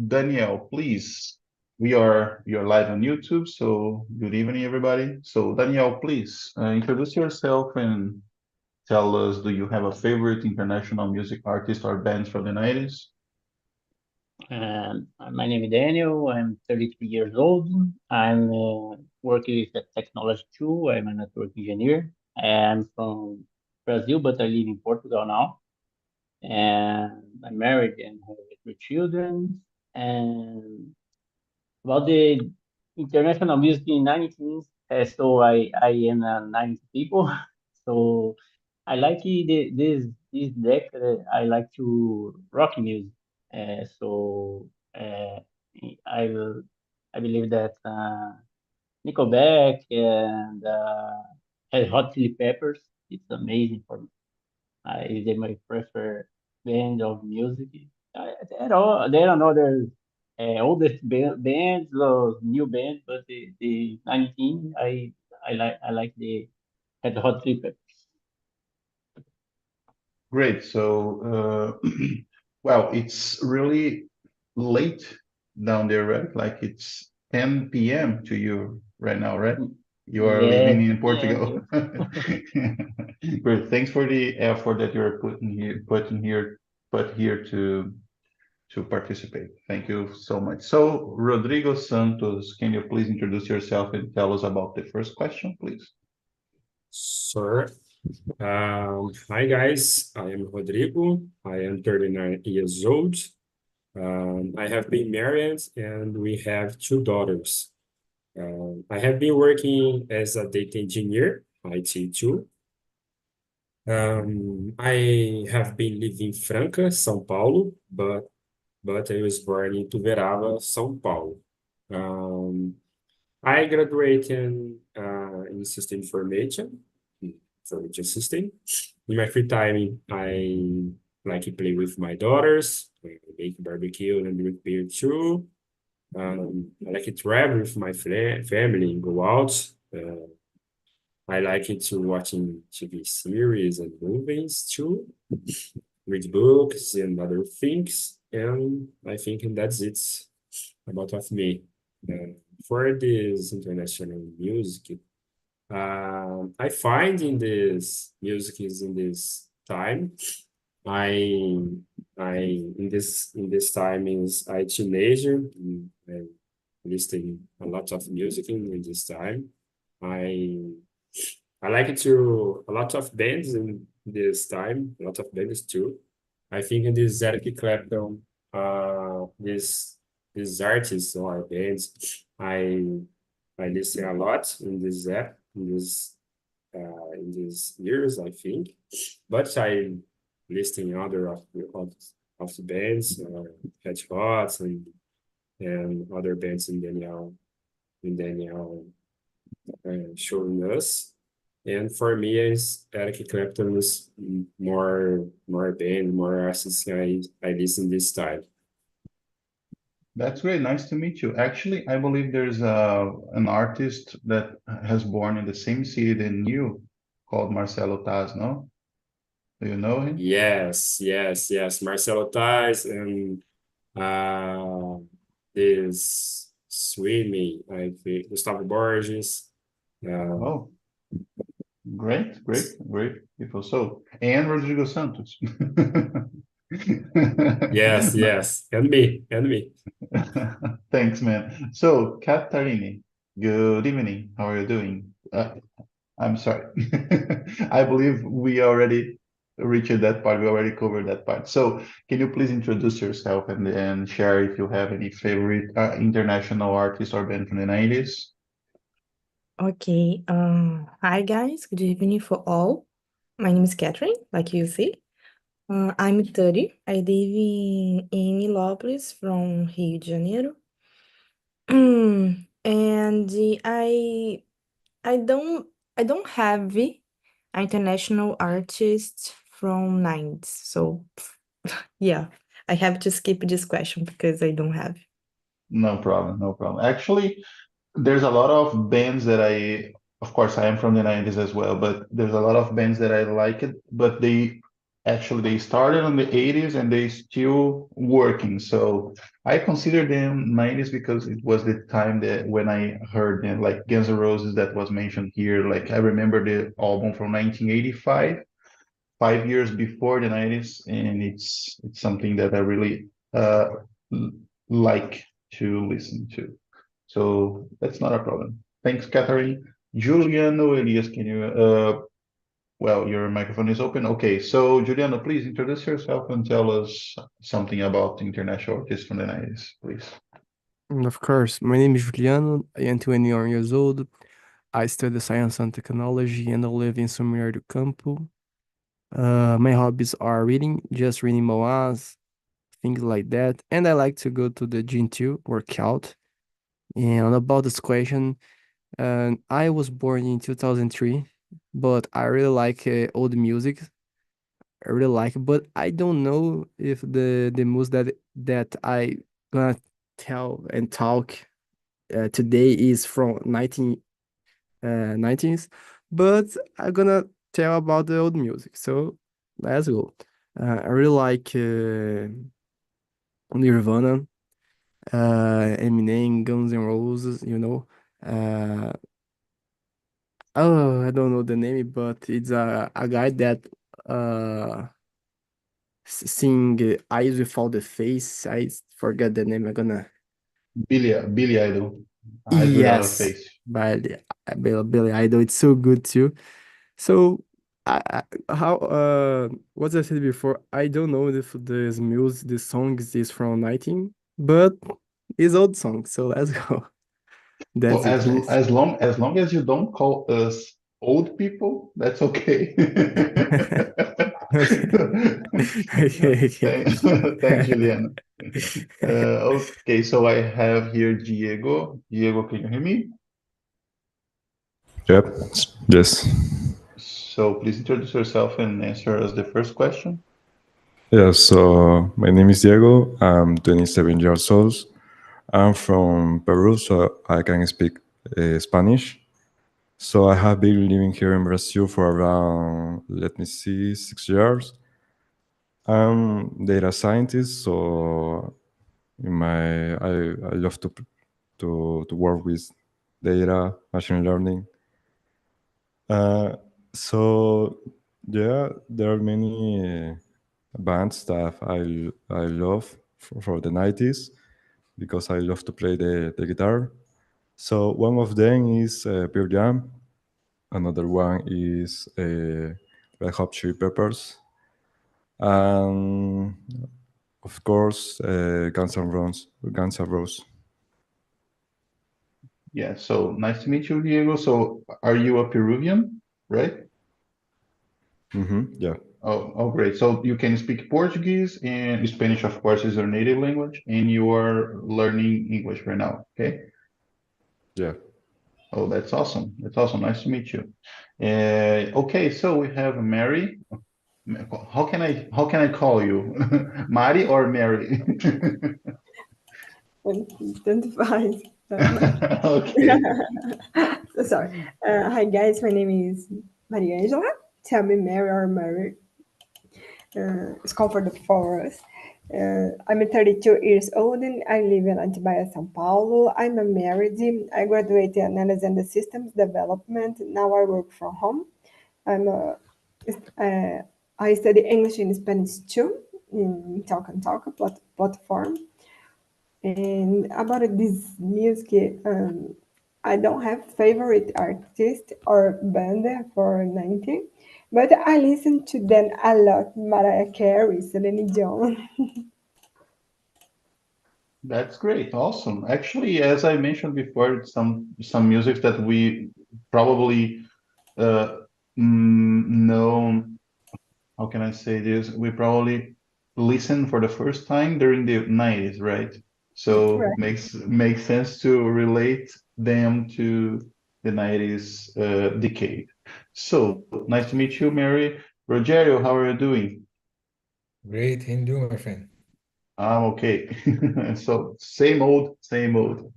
Danielle, please. You're live on YouTube, so good evening, everybody. So Danielle, please introduce yourself and tell us, do you have a favorite international music artist or band from the 90s? My name is Daniel. I'm 33 years old. I'm working with technology too. I'm a network engineer. I'm from Brazil, but I live in Portugal now. And I'm married and have three children. And about the international music in 90s, I am a 90 people. So I like this decade. I like to rock music. So I will I believe that Nickelback and Red Hot Chili Peppers. It's amazing for me. Is my preferred band of music. There are another oldest bands or new bands, but the 19 I like the Red Hot Chili Peppers. Great. So, well, it's really late down there, right? Like it's 10 p.m. to you right now, right? You are living Yes, in thank Portugal. you. Great. Thanks for the effort that you're put here to participate. Thank you so much. So, Rodrigo Santos, can you please introduce yourself and tell us about the first question, please? Sure. Hi guys, I am Rodrigo. I am 39 years old. I have been married and we have two daughters. I have been working as a data engineer, IT too. I have been living in Franca, São Paulo, but I was born in Tuverava, São Paulo. Um, I graduated in system information system. In my free time, I like to play with my daughters, make barbecue and drink beer too. I like to travel with my family and go out. I like it to watching TV series and movies too, read books and other things. And I think that's it about of me. For this international music, I find in this music is in this time. I I in this time is I teenager and listening a lot of music in this time. I I like it to a lot of bands in this time, a lot of bands too. I think in this Eric Clapton, these artists or bands, I listen a lot in this app in these years, I think. But I listing other of the bands, Red Hot and other bands in Daniel showing us. And for me, is Eric Clapton is more band, more artists I listen this time. That's great. Nice to meet you. Actually, I believe there's an artist that has born in the same city than you called Marcelo Taz, no? Do you know him? Yes. Marcelo Tais and this swimming, I think Gustavo Borges. Uh, Oh, great people. So, and Rodrigo Santos. yes, and me. Thanks, man. So, Katarini, good evening. How are you doing? I'm sorry. I believe we already reached that part. We already covered that part. So, can you please introduce yourself and share if you have any favorite international artist or band from the 90s? Okay. Hi guys. Good evening for all. My name is Catherine, like you see. I'm 30. I live in Nilópolis from Rio de Janeiro. And I don't I don't have international artists from 90s. So yeah, I have to skip this question because I don't have. No problem, no problem. Actually, there's a lot of bands that of course, I am from the 90s as well, but there's a lot of bands that I like it, but they Actually, they started in the 80s and they still working. So I consider them 90s because it was the time that when I heard them, like Guns N' Roses that was mentioned here. Like I remember the album from 1985, 5 years before the 90s, and it's something that I really l- like to listen to. So that's not a problem. Thanks, Catherine. Juliano Elias, can you well, your microphone is open. Okay, so Juliano, please introduce yourself and tell us something about international artists from the 90s, please. Of course, my name is Juliano. I am 21 years old. I study science and technology and I live in São Miguel do Campo. My hobbies are reading, just reading manhwas, things like that. And I like to go to the gym too, work out. And about this question, I was born in 2003, but I really like old music. I really like it, but I don't know if the music that I gonna tell and talk today is from 1990s, but I'm gonna tell about the old music. So let's go. I really like Nirvana, Eminem, Guns N' Roses. Uh, oh, I don't know the name, but it's a guy that uh sing Eyes Without the Face. I forget the name. I'm gonna Billy Idol, Eyes Without a yes, Face. but Billy Idol. It's so good too. So, how what I said before, I don't know if this music, this song is from 19, but it's old song. So let's go. Well, That's it, please. as long as you don't call us old people, that's okay. Okay, okay, Thanks, okay. Juliana. Okay, so I have here Diego. Diego, can you hear me? Yep. Yes. So please introduce yourself and answer us the first question. Yeah. So my name is Diego. I'm 27 years old. I'm from Peru, so I can speak Spanish. So I have been living here in Brazil for around, let me see, 6 years. I'm data scientist, so I love to work with data, machine learning. Uh, so yeah, there are many bands that I love for the 90s because I love to play the guitar. So one of them is Pearl Jam. Another one is Red Hot Chili Peppers. And of course, Guns N' Roses. Guns N' Roses. Yeah, so nice to meet you, Diego. So are you a Peruvian, right? Yeah. Oh, great. So you can speak Portuguese and Spanish, of course, is your native language, and you are learning English right now. Okay. Yeah. Oh, that's awesome. That's awesome. Nice to meet you. Okay, so we have Mary. How can I call you? Mari or Mary? Tanto faz. Okay. So sorry. Hi guys, my name is Maria Angela. Tell me Mary or Mary. It's comfortable for us. I'm 32 years old and I live in Atibaia, São Paulo. I'm a married. I graduated in Analysis and Systems Development. Now I work from home. I'm a, uh, I study English and Spanish too in Talk and Talk platform. And about this music, I don't have favorite artist or band for 90, but I listen to them a lot. Mariah Carey, Celine Dion. That's great. Awesome. Actually, as I mentioned before, it's some music that we probably uh, know. How can I say this? We probably listened for the first time during the 90s, right? So Right. makes sense to relate them to the 90s decade. So nice to meet you, Mary. Rogerio, how are you doing? Great, and you, my friend? I'm okay. So same old, same old.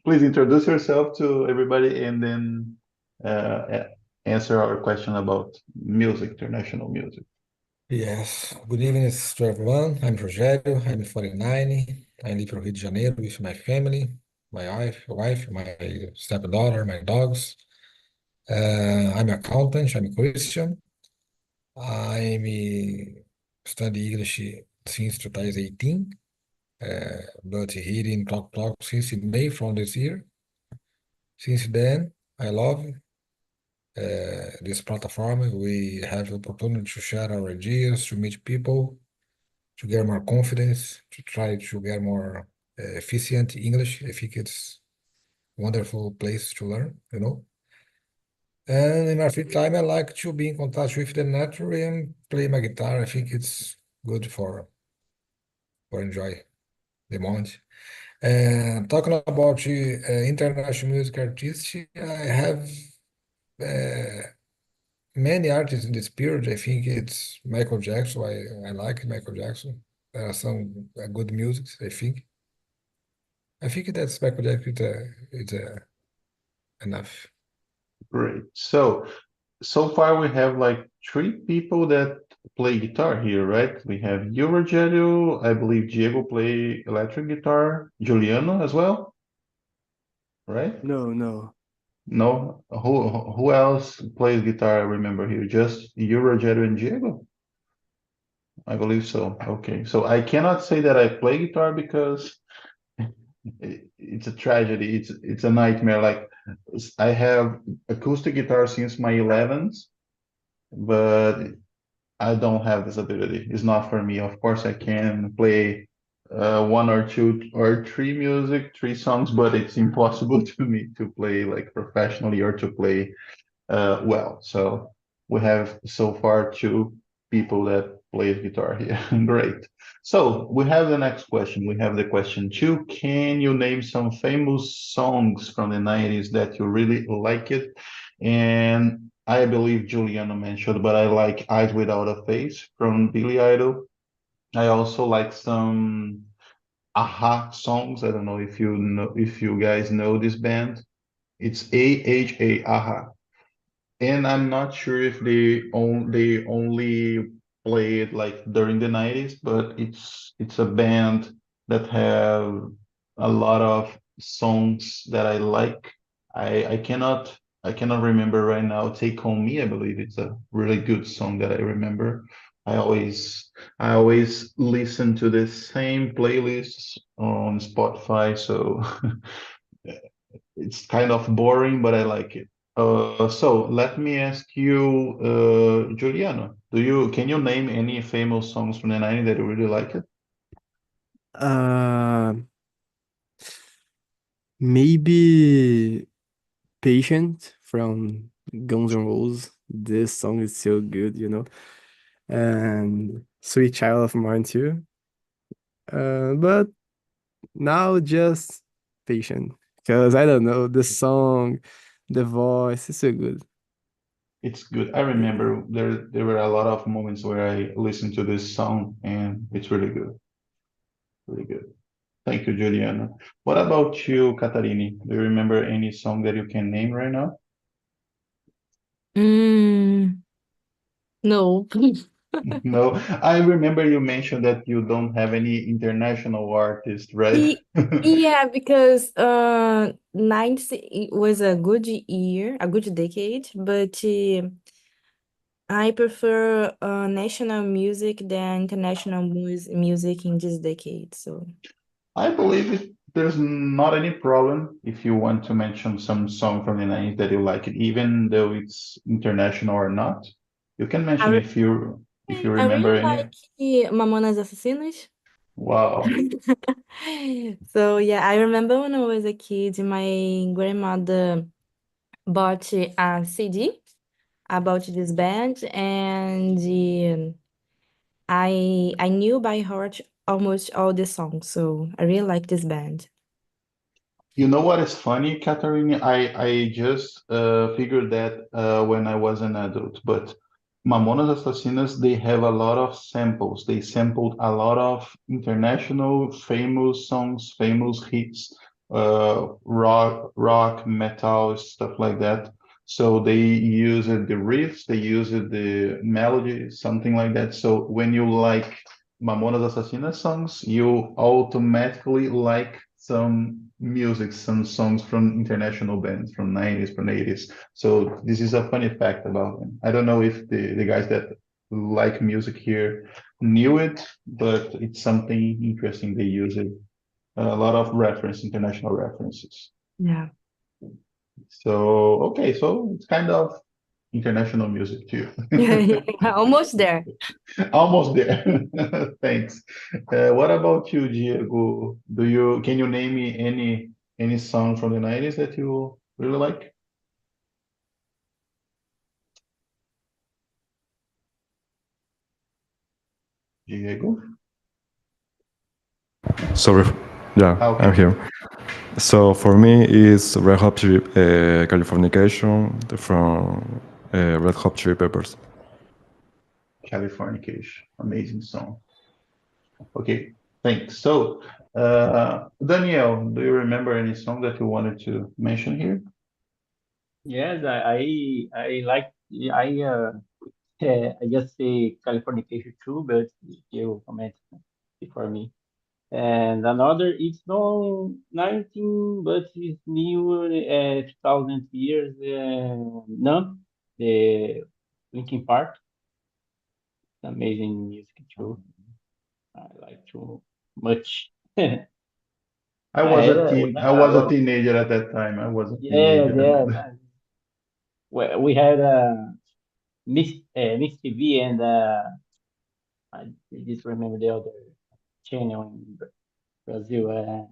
Please introduce yourself to everybody and then answer our question about music, international music. Yes. Good evening, to everyone. I'm Rogério. I'm 49. I live in Rio de Janeiro with my family, my wife, my stepdaughter, my dogs. I'm an accountant. I'm a Christian. I'm study English since 2018, but here in Talk since May from this year. Since then, I love this platform. We have the opportunity to share our ideas, to meet people, to get more confidence, to try to get more efficient English. I think it's a wonderful place to learn, you know. And in my free time, I like to be in contact with the nature and play my guitar. I think it's good for enjoy the moment. And talking about international music artists, I have uh, many artists in this period. I think it's Michael Jackson. I like Michael Jackson. There are some good music, I think. I think that's Michael Jackson. It's enough. Great. So far we have like three people that play guitar here, right? We have you, Rogério, I believe Diego play electric guitar, Juliano as well, right? No. No, who else plays guitar? I remember here, just you, Rogério, and Diego. I believe so. Okay, so I cannot say that I play guitar because it's a tragedy. It's a nightmare. Like I have acoustic guitar since my 11s, but I don't have this ability. It's not for me. Of course, I can play one or two or three songs, but it's impossible to me to play like professionally or to play well. So we have so far two people that play guitar here. Great. So we have the next question. We have the question two. Can you name some famous songs from the 90s that you really like it? And I believe Juliana mentioned, but I like Eyes Without a Face from Billy Idol. I also like some Aha songs. I don't know if you guys know this band. It's AHA, Aha, and I'm not sure if they only play it like during the 90s, but it's a band that have a lot of songs that I like. I cannot remember right now. Take On Me, I believe it's a really good song that I remember. I always listen to the same playlists on Spotify, so it's kind of boring, but I like it. So let me ask you, Juliano, can you name any famous songs from the 90s that you really like it? Uh, maybe Patient from Guns N' Roses. This song is so good, you know. And Sweet Child of Mine too. But now just Patient. Because I don't know, the song, the voice is so good. It's good. I remember there were a lot of moments where I listened to this song and it's really good. Really good. Thank you, Juliano. What about you, Katarini? Do you remember any song that you can name right now? Mm, no. No, I remember you mentioned that you don't have any international artist, right? Yeah, because 90 was a good year, a good decade, but I prefer national music than international music in this decade. So I believe there's not any problem if you want to mention some song from the 90s that you like it, even though it's international or not. You can I, mention re if you I remember really any. like Mamonas Assassinas. Wow. So yeah, I remember when I was a kid, my grandmother bought a CD about this band, and I knew by heart almost all the songs. So I really like this band. You know what is funny, Catherine? I just figured that when I was an adult, but Mamonas Assassinas, they have a lot of samples. They sampled a lot of international famous songs, famous hits, rock, metal, stuff like that. So they use the riffs, they use the melody, something like that. So when you like Mamonas Assassinas songs, you automatically like some music, some songs from international bands from 90s, from 80s. So this is a funny fact about them. I don't know if the guys that like music here knew it, but it's something interesting. They use it a lot of international references. Yeah. So okay, so it's kind of international music too. Yeah, almost there. Almost there. Thanks. What about you, Diego? Can you name me any song from the 90s that you really like? Diego? Sorry. Yeah, Okay. I'm here. So for me, it's Red Hot Chili, Californication from Red Hot Chili Peppers. Californication. Amazing song. Okay, thanks. So, Daniel, do you remember any song that you wanted to mention here? Yes, I like I just say Californication too, but you comment before me. And another, it's not 19, but it's new, 2000 years, no, the Linkin Park, amazing music too. I like too much. Yeah, we I had a was a lot of, teenager at that time. I was a yeah, teenager. yeah. We had Mix TV, and I just remember the other channel in Brazil,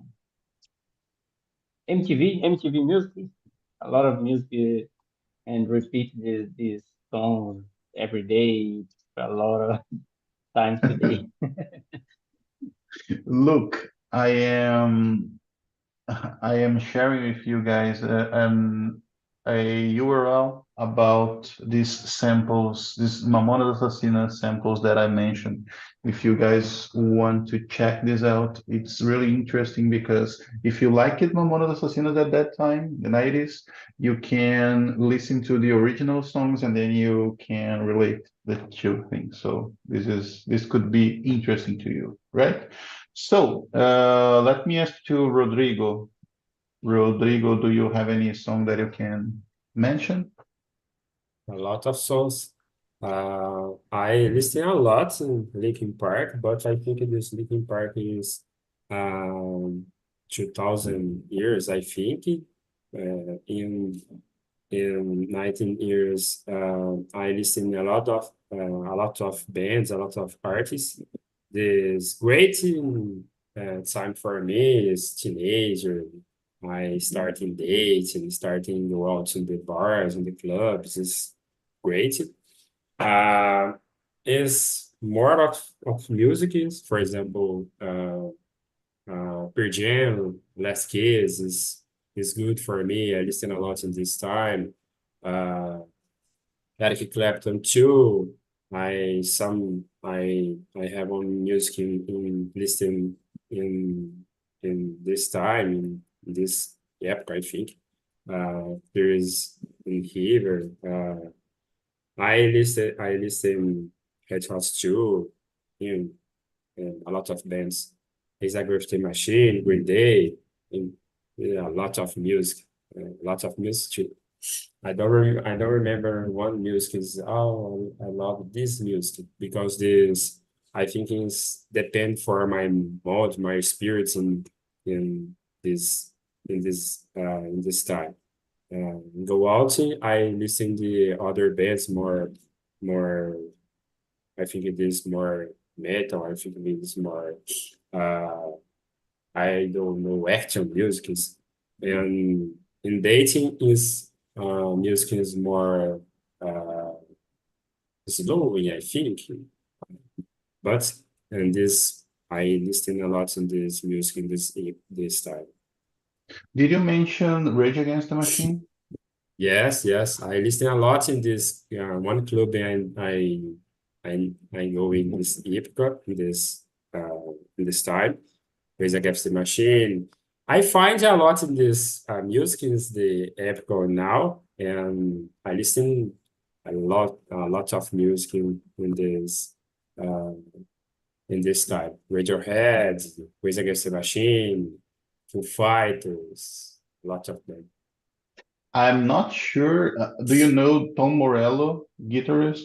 MTV Music, a lot of music, and repeat these songs every day, a lot of times today. Look, I am sharing with you guys a URL about these samples, these Mamonas Assassinas samples that I mentioned. If you guys want to check this out, it's really interesting because if you like it, Mamonas Assassinas at that time, the 90s, you can listen to the original songs and then you can relate the two things. So this could be interesting to you, right? So let me ask to Rodrigo. Rodrigo, do you have any song that you can mention? A lot of songs. I listen a lot in Linkin Park, but I think this Linkin Park is 2000 years, I think. In 19 years, I listen a lot of bands, a lot of artists. This great time for me is teenager. I starting dating, starting go out to the bars and the clubs is great. Uh, is more of music is, for example, Per Jam, Last Kiss is good for me. I listen a lot in this time. Uh, Eric Clapton too. I have on music in listen in this time in this epoch, I think. There is in here. I listen Red Hot too in a lot of bands. Is a Graffiti Machine, Green Day, and yeah, a lot of music, a lot of music too. I don't remember one music is I love this music because this I think is depend for my mood, my spirits in this in this time. Go out, I listen the other bands more I think it is more metal, I think it is more uh I don't know actual music is and in dating is music is more uh slowly I think but and this I listen a lot in this music in this style. Did you mention Rage Against the Machine? Yes, yes, I listen a lot in this one club and I go in this epoch in this time. Rage Against the Machine. I find a lot in this music is the epoch now, and I listen a lot of music uh, in this type. Radiohead, Rage Against the Machine, Foo Fighters, lot of them. I'm not sure. Do you know Tom Morello, guitarist?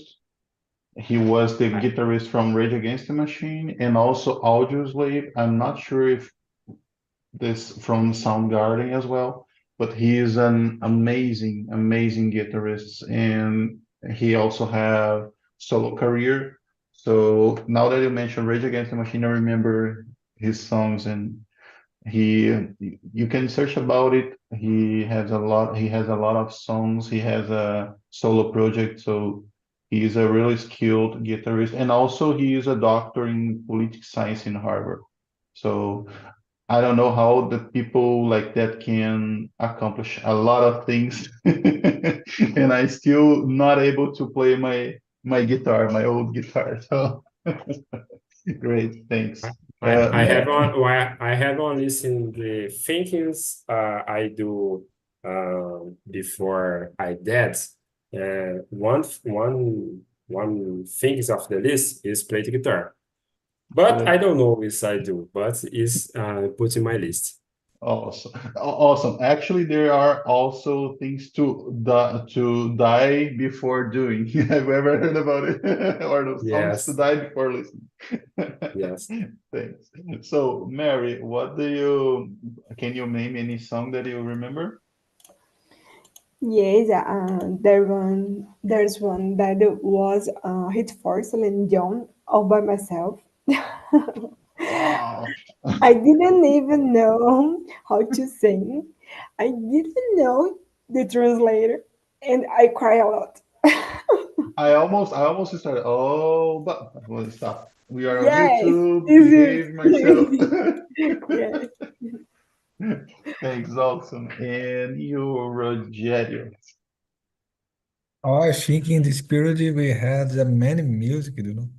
He was the I, guitarist from Rage Against the Machine and also Audioslave. I'm not sure if this from Soundgarden as well, but he is an amazing, amazing guitarist, and he also have solo career. So now that you mentioned Rage Against the Machine, I remember his songs, and he you can search about it. He has a lot of songs. He has a solo project, so he is a really skilled guitarist, and also he is a doctor in political science in Harvard. So I don't know how the people like that can accomplish a lot of things, and I still not able to play my guitar, my old guitar. So great, thanks. I have Man, on well, I have on listened the thinkings I do before I dance. One things of the list is play the guitar. But I good. don't know if I do, but is put in my list. Awesome. Awesome. Actually, there are also things to die before doing. Have you ever heard about it? Or the songs to Yes, die before listening. yes. Thanks. So, Mary, can you name any song that you remember? Yes, there's one that was hit for Celine Dion all by myself. Wow. I didn't even know how to sing. I didn't know the translator, and I cry a lot. I almost started. Oh, but well, stop. We are on Yes, YouTube. this Behave myself. is. Yes. Thanks, awesome. And you, Rogério. I think in this period we had many music, you know.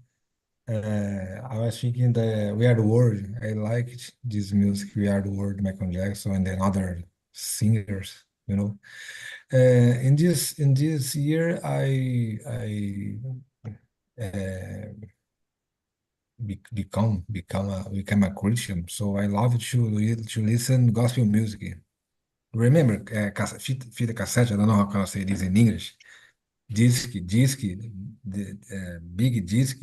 I was thinking the We Are the World. I liked this music, We Are the World, Michael Jackson, and then other singers, you know. In this year, I become a Christian. So I love to listen gospel music. Remember, fita cassette. I don't know how can I say this in English. Disc, the big disc.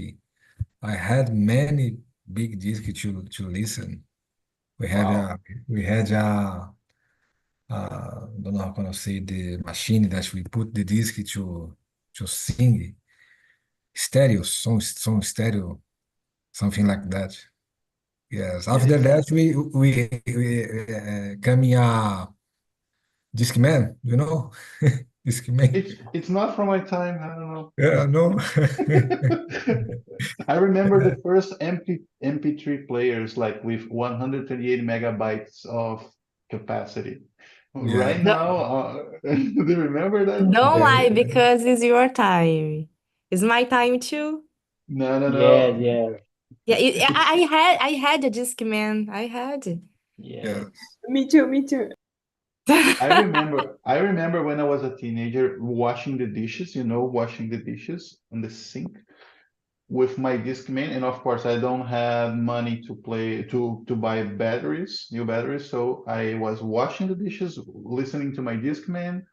I had many big discs to listen. We had Wow. a we had don't know how can I say the machine that we put the disc to sing stereo song stereo something like that. Yes. Yeah, After that we coming a Discman, you know, Discman. it's not from my time. I don't know. Yeah, no. I remember the first MP3 players like with 128 megabytes of capacity. Yeah, Right No, now, do you remember that? don't lie yeah. because it's your time. It's my time too. No, no, Yes, no. yes, Yeah, I had a Discman. I had it. yes. Yes. Me too, me too. I remember when I was a teenager washing the dishes, washing the dishes on the sink with my Discman, and of course I don't have money to buy new batteries, so I was washing the dishes, listening to my Discman,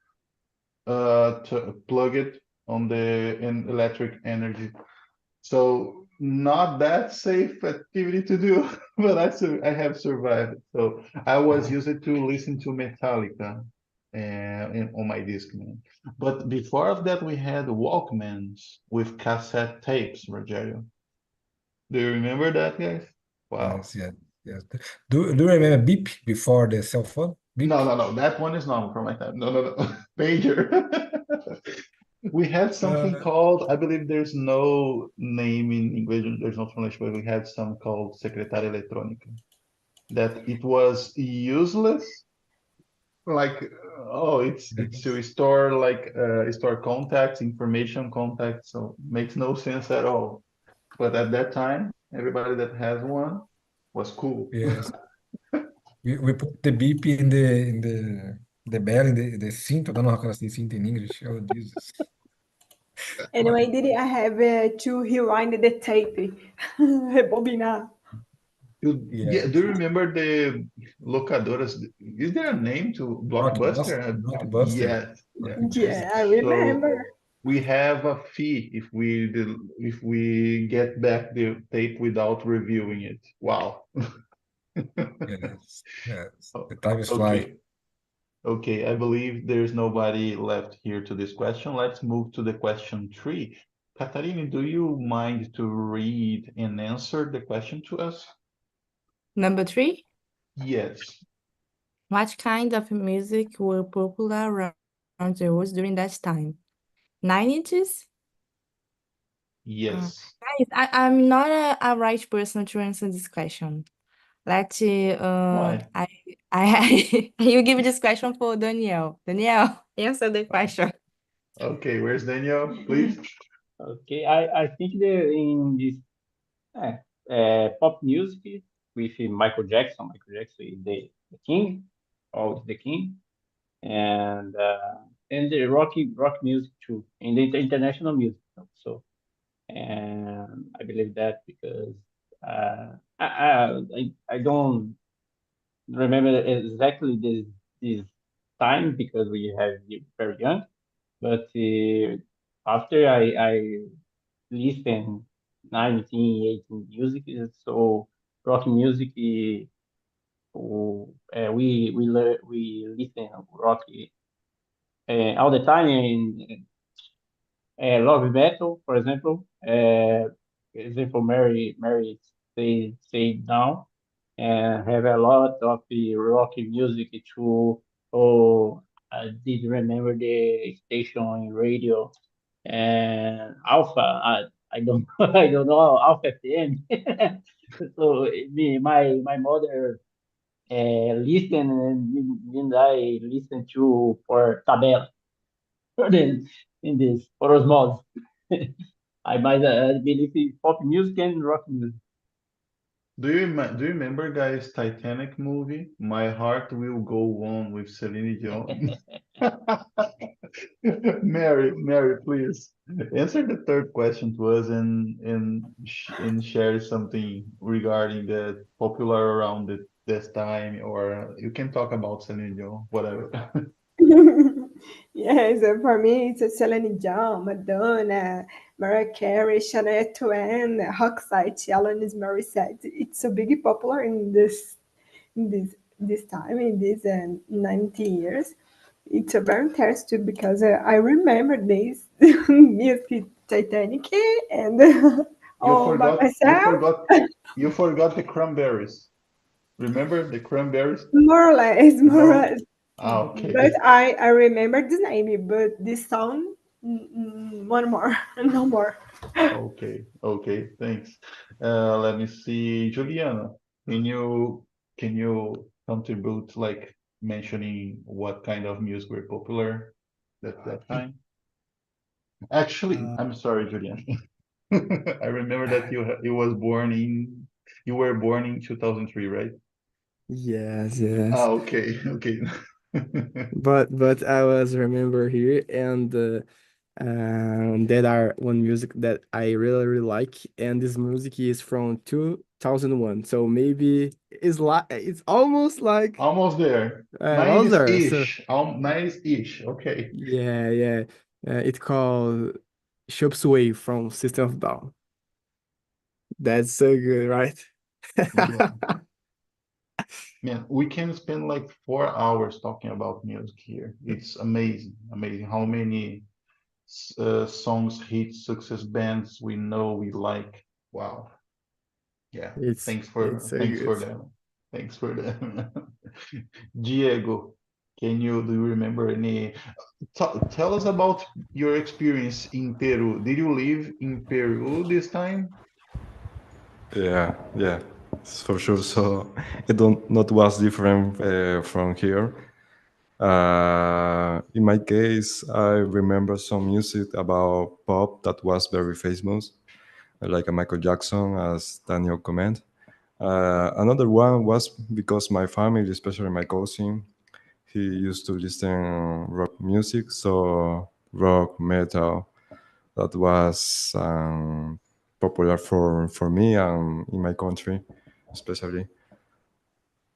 to plug it on the in electric energy. So not that safe activity to do, but I have survived. So I was used to listen to Metallica on my Discman. But before of that, we had Walkmans with cassette tapes, Rogerio. Do you remember that, guys? Wow. Yes, yes, yes. Do you remember beep before the cell phone? Beep. No, no, no. That one is not from my time. No, no, no. Pager. We had something Uh, called, I believe there's no name in English, there's no translation, but we had some called Secretaria Eletrônica. That it was useless. Like, oh, it's yes, to store store contacts, information contacts, so makes no sense at all. But at that time, everybody that has one was cool. yes. We put the beep in the The bell in the cinto. I don't know how can I say cinto in English. Oh, Jesus. Anyway, did I have to rewind the tape? Rebobinar. Yeah, do you remember the locadoras? Is there a name to Blockbuster? Blockbuster. Yes. Yeah. Yeah, I So remember. we have a fee if we get back the tape without reviewing it. Wow. Yes. Yes. O- The time is flying. Okay. Okay, I believe there's nobody left here to this question. Let's move to the question 3. Katarina, do you mind to read and answer the question to us? Number 3. Yes. What kind of music were popular around the world during that time? 90s? Yes. Guys, I'm not a right person to answer this question. Let's Why? I you give this question for Danielle. Danielle, answer the question. Okay, where's Daniel, please? Okay, I think that in this pop music with Michael Jackson is the king, always the king, and the rock music too, and the international music also. And I believe that because I don't remember exactly this time because we have very young, but after I listen 1918 music, so rock music, we listen rock all the time in love metal, for example. Example, Mary say now, and have a lot of the rock music too. Oh, I did remember the station in radio and Alpha. I don't I don't know Alpha FM. So my mother listen and I listen to for tabela then in this for osmosis. I might believe it's pop music and rock music. Do you remember, guys, Titanic movie? My Heart Will Go On with Celine Dion. Mary, please answer the third question to us and share something regarding the popular around this time, or you can talk about Celine Dion, whatever. Yes, for me, it's Celine Dion, Madonna, Mariah Carey, Shania Twain, Roxette, Alanis Morissette. It's so big popular in this time in these 90 years. It's a very interesting because I remember this music Titanic and You all by forgot, you myself, forgot, you forgot the cranberries. Remember the cranberries? more or less, more or No? less. Ah, But okay. I remember the name, but this song, one more, no more. Okay, okay, thanks. Let me see, Juliana, can you contribute like mentioning what kind of music were popular at that time? Actually, Uh, I'm sorry, Juliana. I remember that you were born in 2003, right? yes, Ah, yes. okay, okay. But I was remember here and that are one music that I really really like, and this music is from 2001. So maybe it's almost like Almost there. older. So 90s-ish. 90s-ish. Okay. yeah, yeah. It's called Shop's Way from System of a Down. That's so good, right? Yeah. Man, we can spend like 4 hours talking about music here. It's amazing, amazing how many songs, hits, success bands we know we like. Wow. Yeah. It's so Thanks for good. them. Thanks for them. Diego, do you remember any? Tell us about your experience in Peru. Did you live in Peru this time? Yeah, yeah, for sure. So it don't not was different from here. In my case, I remember some music about pop that was very famous, like a Michael Jackson, as Daniel comment. Another one was because my family, especially my cousin, he used to listen rock music, so rock, metal, that was popular for me and in my country, especially.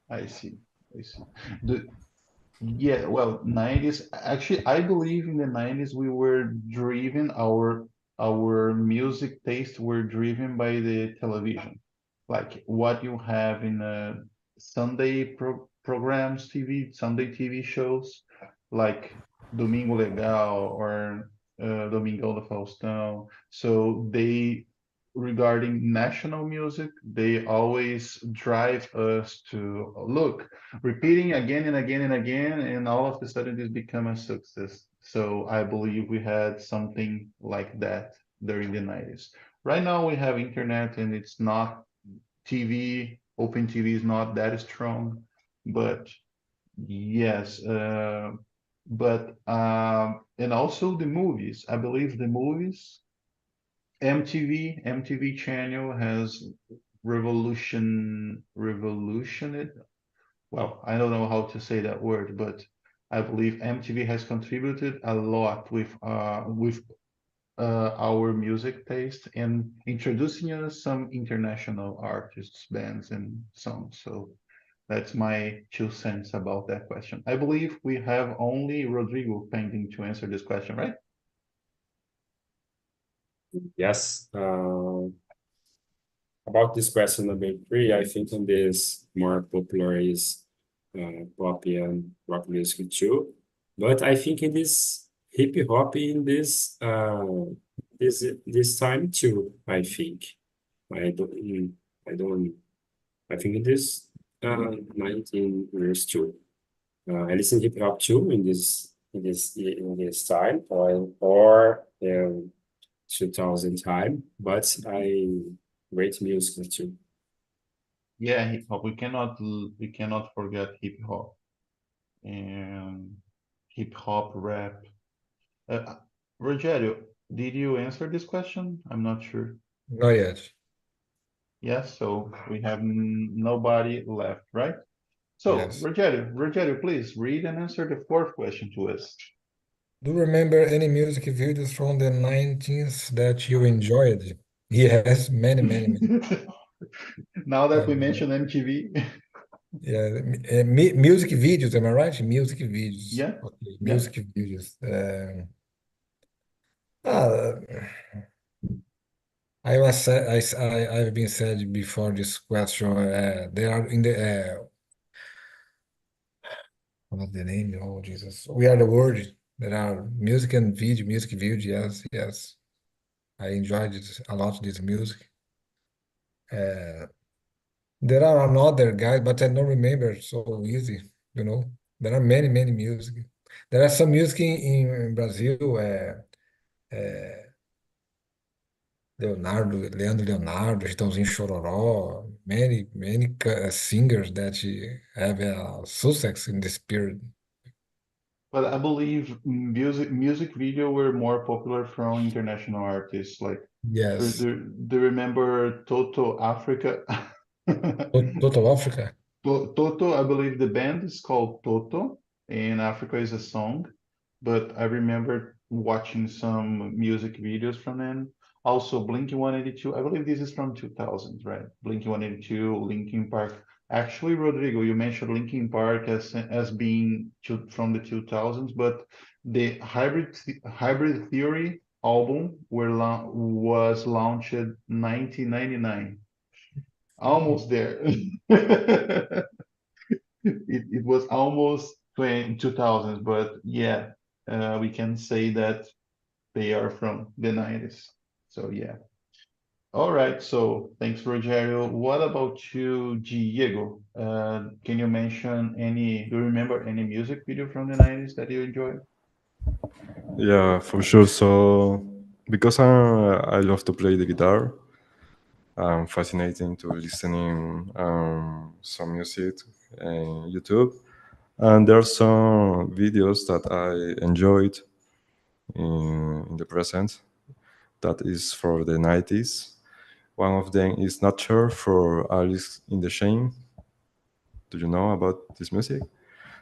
I see. I see. The Yeah, well, 90's. Actually, I believe in the 90's we were driven, our music taste were driven by the television. Like what you have in Sunday programs, Sunday TV shows, like Domingo Legal or Domingão do Faustão. So regarding national music, they always drive us to look repeating again and again and again, and all of a sudden this become a success. So I believe we had something like that during the 90's. Right now we have internet and it's not TV, open TV is not that strong, but yes, and also the movies. I believe the movies, MTV channel has revolutioned. Well, I don't know how to say that word, but I believe MTV has contributed a lot with our music taste and introducing us some international artists, bands, and songs. So that's my 2 cents about that question. I believe we have only Rodrigo pending to answer this question, right? Yes. About this question number 3, I think on this more popular is pop and rock music too. But I think in this hip hop in this time too. I think I don't I don't I think it is 19 years too. I listen hip hop too in this time or 2000 time, but I rate music too. Yeah, hip hop. We cannot forget hip hop and hip hop rap. Uh, Rogério, did you answer this question? I'm not sure. Not yet. Yes, so we have nobody left, right? So, Yes. Rogério, please read and answer the 4th question to us. Do you remember any music videos from the 90s that you enjoyed? Yes, many, many, many. Now that we Uh, mentioned MTV, yeah, music videos, am I right? Music videos. yeah, Okay, yeah. music videos. Uh, I was said, I've been said before this question. They are in the what's the name? Oh Jesus, we are the world. There are music and video, music video. Yes, yes. I enjoyed it a lot. This music. Uh, there are another guy, but I don't remember so easy. You know, there are many, many music. There are some music in Brazil. Leandro Leonardo, Chitãozinho Chororó, many, many singers that have a success in this period. But I believe music video were more popular from international artists. Like, Yes. do you remember Toto Africa? Total Africa. Toto, I believe the band is called Toto, and Africa is a song. But I remember watching some music videos from them. Also, Blinking 182. I believe this is from 2000, right? Blinking 182, Linkin Park. Actually, Rodrigo, you mentioned Linkin Park as being from the 2000s, but the Hybrid Theory album was launched 1999. Almost there. It was almost 2000s, but yeah, we can say that they are from the 90's. So yeah. All right. So thanks, Rogerio. What about you, Diego? Can you mention do you remember any music video from the 90's that you enjoyed? Yeah, for sure. So because I love to play the guitar, I'm fascinating to listening some music in YouTube, and there are some videos that I enjoyed in the present that is for the 90s. One of them is Not Sure for Alice in the Chain. Do you know about this music?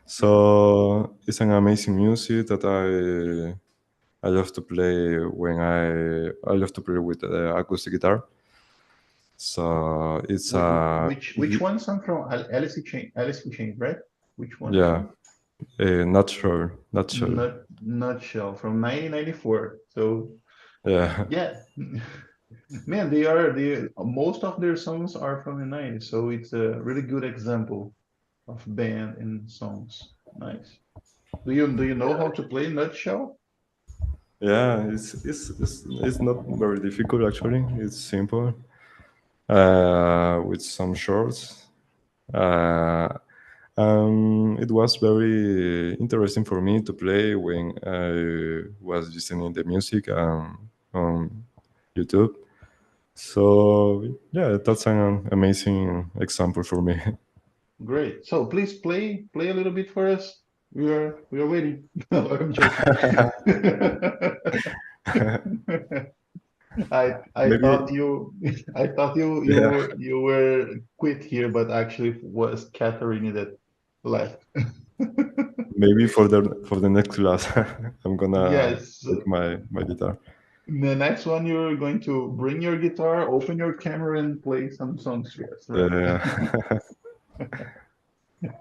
So it's an amazing music that I love to play when I love to play with the acoustic guitar. So it's Which one song from Alice in Chains, right? Which one yeah, song? not sure, not sure. Nutshell from 1994. So Yeah, yeah, man, most of their songs are from the 90s. So it's a really good example of band and songs. Nice. Do you know how to play Nutshell? yeah. It's not very difficult actually. It's simple. With some shorts. Uh, it was very interesting for me to play when I was listening the music on YouTube. So yeah, that's an amazing example for me. Great. So please play a little bit for us. We are waiting. No, I'm joking. I Maybe thought you I thought you yeah, you you were quit here, but actually it was Catherine that left. maybe for the next class, I'm gonna Yes. take my guitar. The next one you're going to bring your guitar, open your camera, and play some songs for us, right? Yeah.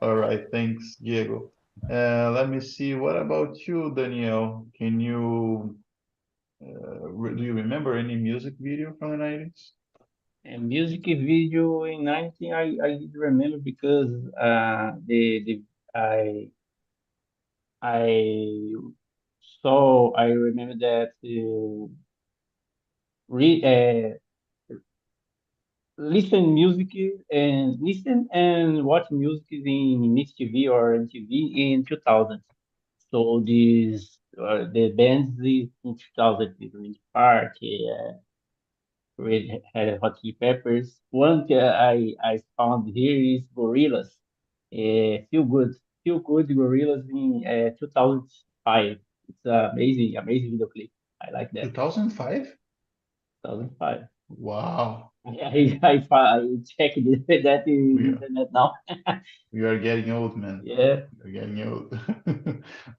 All right, thanks, Diego. Let me see. What about you, Danielle? Do you remember any music video from the 90s? And music video in 19, I remember because the I I remember that re, listen and watch music in Mix TV or MTV in 2000. So these the bands in 2000, the Linkin Park, Red Hot Chili Peppers. One I found here is Gorillaz. Feel good Gorillaz in 2005. It's amazing video clip. I like that. 2005? 2005. Wow. I checked that in We are, internet now. we are getting old, man. Yeah, We're getting old.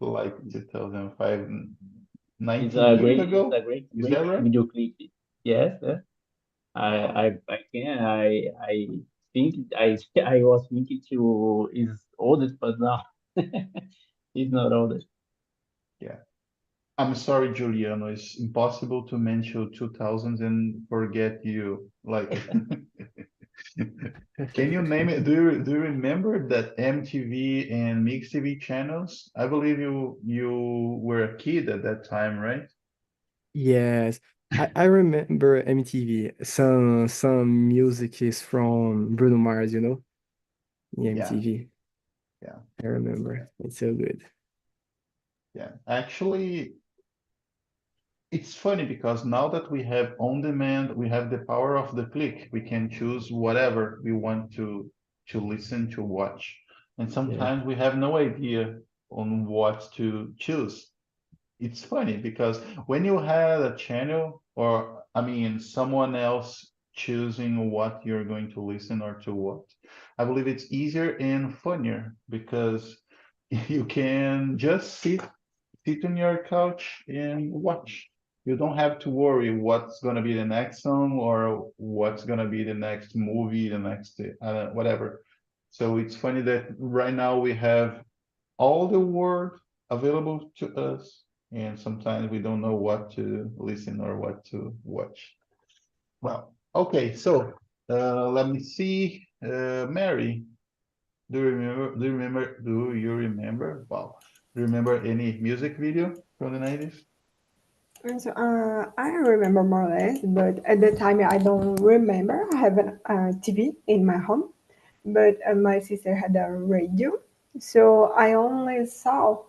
Like 2005, it's 19 a years great, ago. Is great that right? video clip. Yes, Wow. I can. I think I was thinking to is oldest, but now it's not oldest. Yeah. I'm sorry, Juliano. It's impossible to mention 2000s and forget you. Like, can you name it? Do you remember that MTV and Mix TV channels? I believe you were a kid at that time, right? Yes, I remember MTV. Some music is from Bruno Mars, in Yeah, MTV. yeah, I remember. It's so good. yeah. Actually, it's funny because now that we have on demand, we have the power of the click. We can choose whatever we want to listen to watch. And Yeah. sometimes we have no idea on what to choose. It's funny because when you had a channel or I mean someone else choosing what you're going to listen or to watch, I believe it's easier and funnier because you can just sit on your couch and watch. You don't have to worry what's gonna be the next song or what's gonna be the next movie, the next whatever. So it's funny that right now we have all the world available to us, and sometimes we don't know what to listen or what to watch. Well, okay, so let me see. Mary, do you remember? Do you remember? Do you remember? Wow, do you remember any music video from the 90s? And so I remember more or less, but at the time I don't remember. I have a TV in my home, but my sister had a radio, so I only saw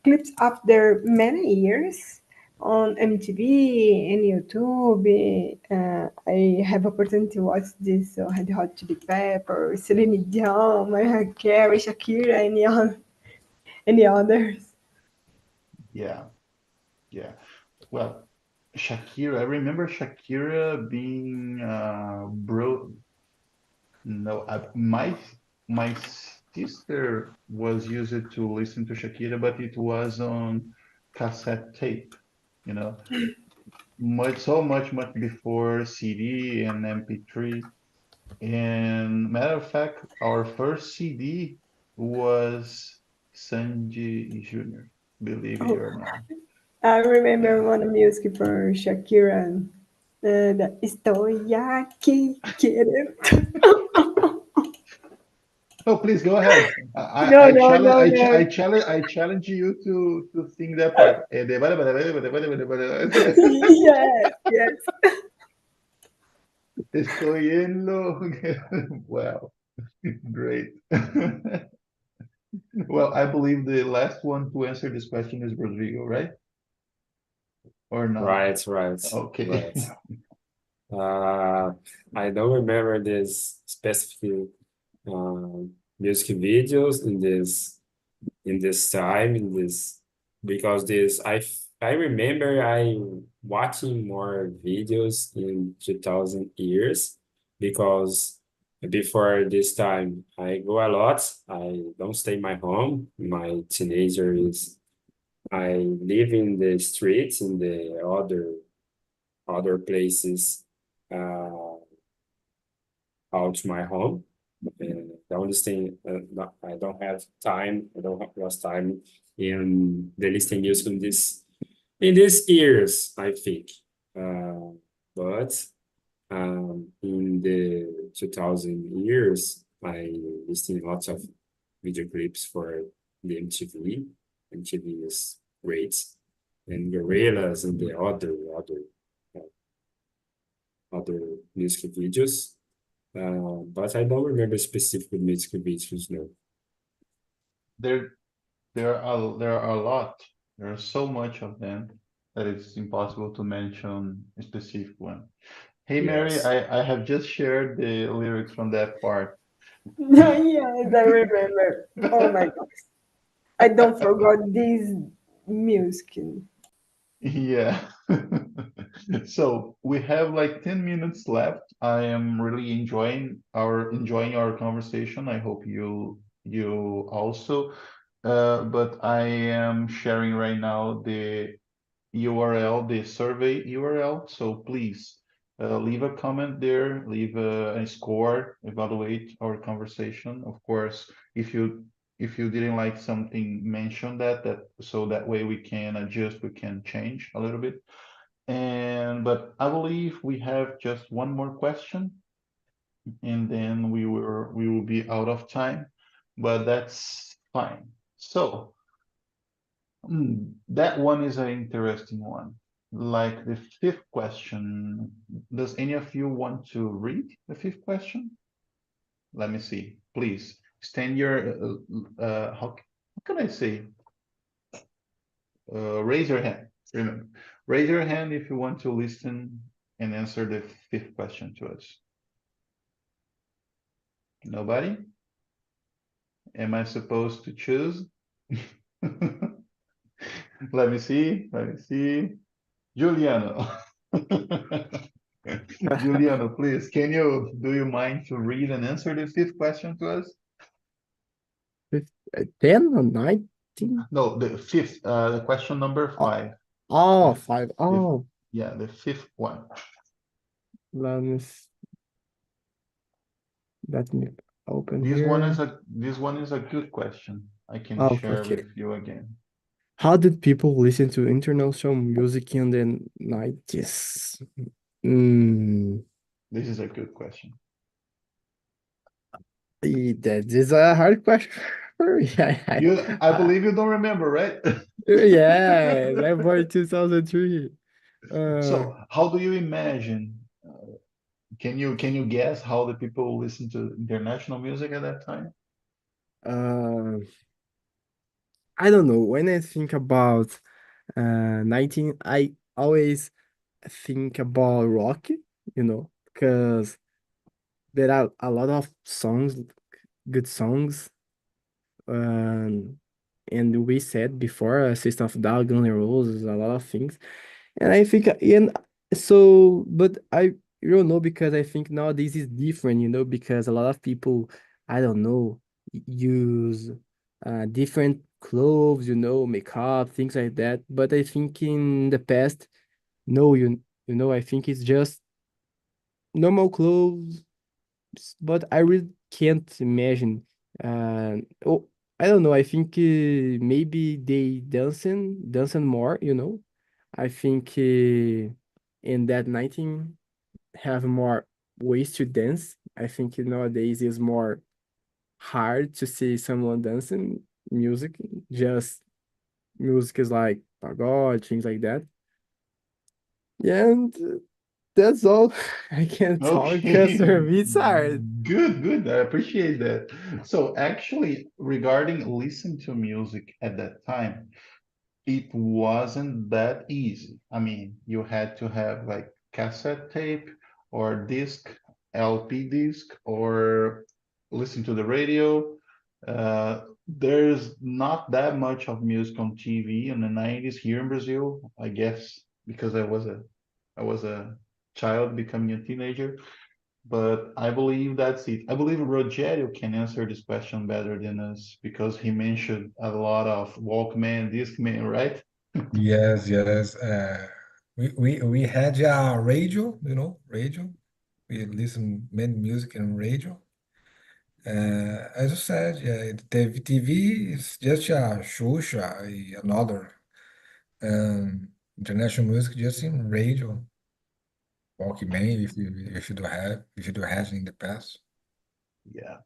clips after many years on MTV and YouTube. I have opportunity to watch this so Red Hot Chili Peppers, Celine Dion, Mariah Carey, Shakira, any others. Yeah, yeah. Well, Shakira. I remember Shakira being bro. No, my sister was used to listen to Shakira, but it was on cassette tape, you know, much before CD and MP3. And matter of fact, our first CD was Sandy Jr., believe it Oh, or not. I remember Yeah. one music for Shakira, the Estoy aquí queriendo. Oh, please go ahead. No, no, no, no. I challenge you to sing that part. Yes, yes. Estoy en lo. Wow, great. Well, I believe the last one to answer this question is Rodrigo, right? Or not? Right, right, Okay. right. I don't remember this specific music videos in this time in this because this I remember I watching more videos in 2000 years because before this time I go a lot. I don't stay in my home. My teenager is I live in the streets in the other places uh, out to my home. And the only thing I don't have time. I don't have lost time in the listening music in these years. I think, but in the 2000 years, I listened lots of video clips for the MTV. MTV is great, and Gorillas and the other music videos. But I don't remember specific music videos, no. There there are a lot. There are so much of them that it's impossible to mention a specific one. Hey Mary, Yes. I have just shared the lyrics from that part. Yes, I remember. Oh my God. I don't forget this music. Yeah. So we have like 10 minutes left. I am really enjoying our conversation. I hope you also. But I am sharing right now the URL, the survey URL. So please leave a comment there, leave a score, evaluate our conversation. Of course, if you didn't like something, mention that so that way we can adjust, we can change a little bit. And but I believe we have just one more question, and then we will be out of time, but that's fine. So that one is an interesting one. Like the fifth question, does any of you want to read the fifth question? Let me see. Please stand your, how can I say? Raise your hand. Remember, raise your hand if you want to listen and answer the fifth question to us. Nobody? Am I supposed to choose? Let me see. Let me see. Juliano. Juliano, please, do you mind to read and answer the fifth question to us? 10 or 19? No, the fifth, the question number Oh, 5. oh, The, 5. the, Oh, yeah, the fifth one. let me, let me open This one is here. a good question. I can Oh, share okay. with you again. How did people listen to international music in the 90s? Mm, This is a good question. that is a hard question for me. I believe you don't remember, right? Yeah, I'm born in 2003. So how do you imagine? Can you guess how the people listen to international music at that time? Uh, I don't know. When I think about 19, I always think about rock, because there are a lot of songs, good songs. Um, and we said before, System of a Down, Guns N' Roses, a lot of things. And I think, and so, but I don't know because I think nowadays is different, because a lot of people, I don't know, use different clothes, makeup, things like that. But I think in the past, no, I think it's just normal clothes, but I really can't imagine. Oh, I don't know. I think maybe they dancing more. I think in that 19 have more ways to dance. I think nowadays is more hard to see someone dancing music. Just music is like pagode, things like that. Yeah, and that's all. I can talk because Okay, for me it's hard. good, good. I appreciate that. So actually, regarding listen to music at that time, it wasn't that easy. I mean, you had to have like cassette tape or disc, LP disc, or listen to the radio. There's not that much of music on TV in the 90's here in Brazil, I guess, because I was a child becoming a teenager. But I believe that's it. I believe Rogério can answer this question better than us because he mentioned a lot of Walkman, Discman, right? Yes, yes. We had a radio, radio. We listen many music in radio. As you said, yeah, the TV is just a Xuxa, another international music just in radio. Walkman, if you do have in the past. Yeah.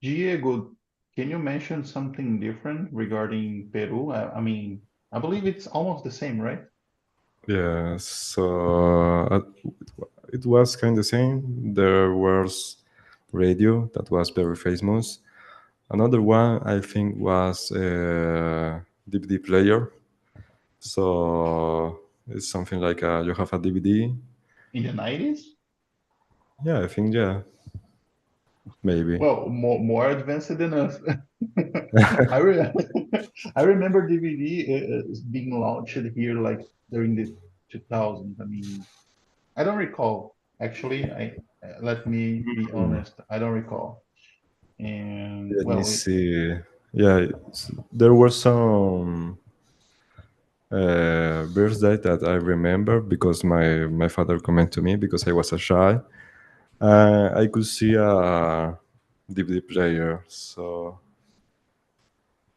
Diego, can you mention something different regarding Peru? I mean, I believe it's almost the same, right? Yeah, so it was kind of the same. There was radio that was very famous. Another one I think was DVD player. So it's something like you have a DVD. In the 90's? Yeah, I think yeah, maybe. Well, more advanced than us. I re I remember DVD being launched here like during the 2000s. I mean, I don't recall actually. Let me be Hmm. honest. I don't recall. And Let me well, see. Yeah, there were some birthday that I remember because my father commented to me because I was a shy. I could see a DVD player, so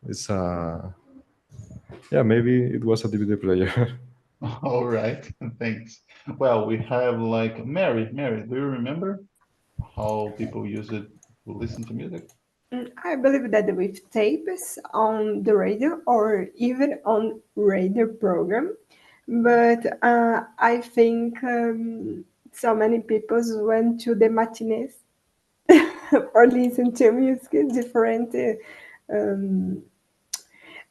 it's a yeah, maybe it was a DVD player. all right, thanks. Well, we have like Mary. Mary, do you remember how people use it to listen to music? I believe that with tapes on the radio or even on radio program, but I think so many people went to the matinees or listen to music different. Um,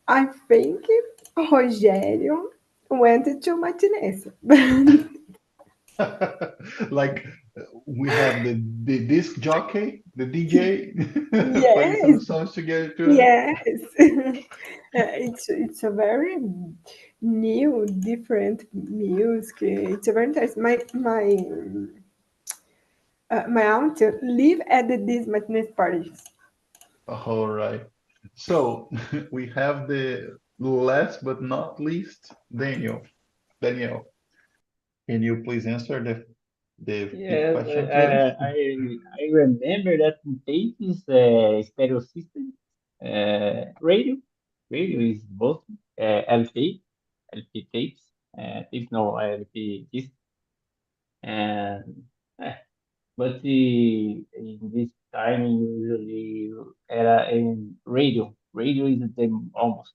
I think Rogério went to matinees. Like we have the disc jockey, the DJ playing some Yes, songs together too. yes. It's a very new, different music. It's a very interesting. My aunt live at these matinee parties. All right. So we have the last but not least, Daniel. Daniel, can you please answer the fifth Yes, question today? I remember that in tapes, stereo system, radio. Radio is both LP tapes, tapes no LP disc, and but in this time usually era in radio. Radio is the almost.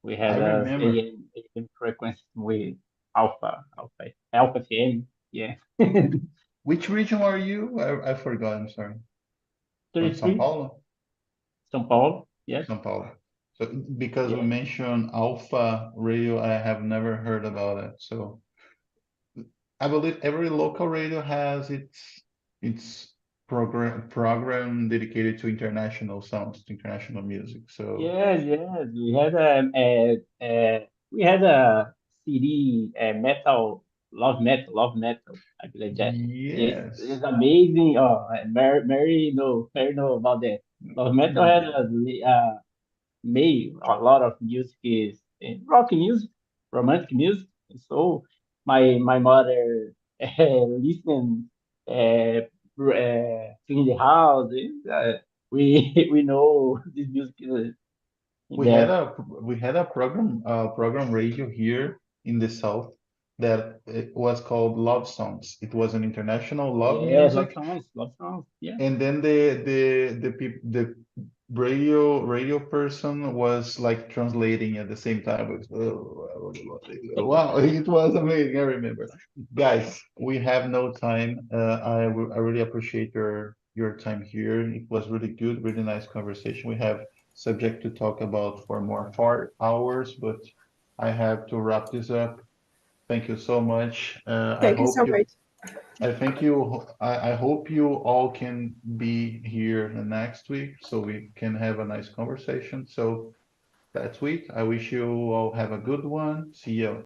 We I had a remember. AM frequency with Alpha FM. Yeah. Which region are you? I forgot. I'm sorry. From São 33, Paulo? São Paulo. Yes. São Paulo. So because we Yeah. mentioned Alpha Radio, I have never heard about it. So I believe every local radio has its program dedicated to international sounds, to international music. So Yes, yes. We had a CD, metal. love metal. I believe that. Yes. It's amazing. Oh, Mary know about that. Love metal had made a lot of music is rock music, romantic music. So my mother listen in the house. We know this music in We had there. a program radio here in the south that it was called Love Songs. It was an international love Yeah, music, love songs. Yeah. and then the radio person was like translating at the same time. It was, wow, it was amazing. I remember. Guys, we have no time. I really appreciate your time here. It was really good, really nice conversation. We have subject to talk about for more 4 hours, but I have to wrap this up. Thank you so much. Thank you so much. I thank you. I hope you all can be here the next week so we can have a nice conversation. So that week, I wish you all have a good one. See you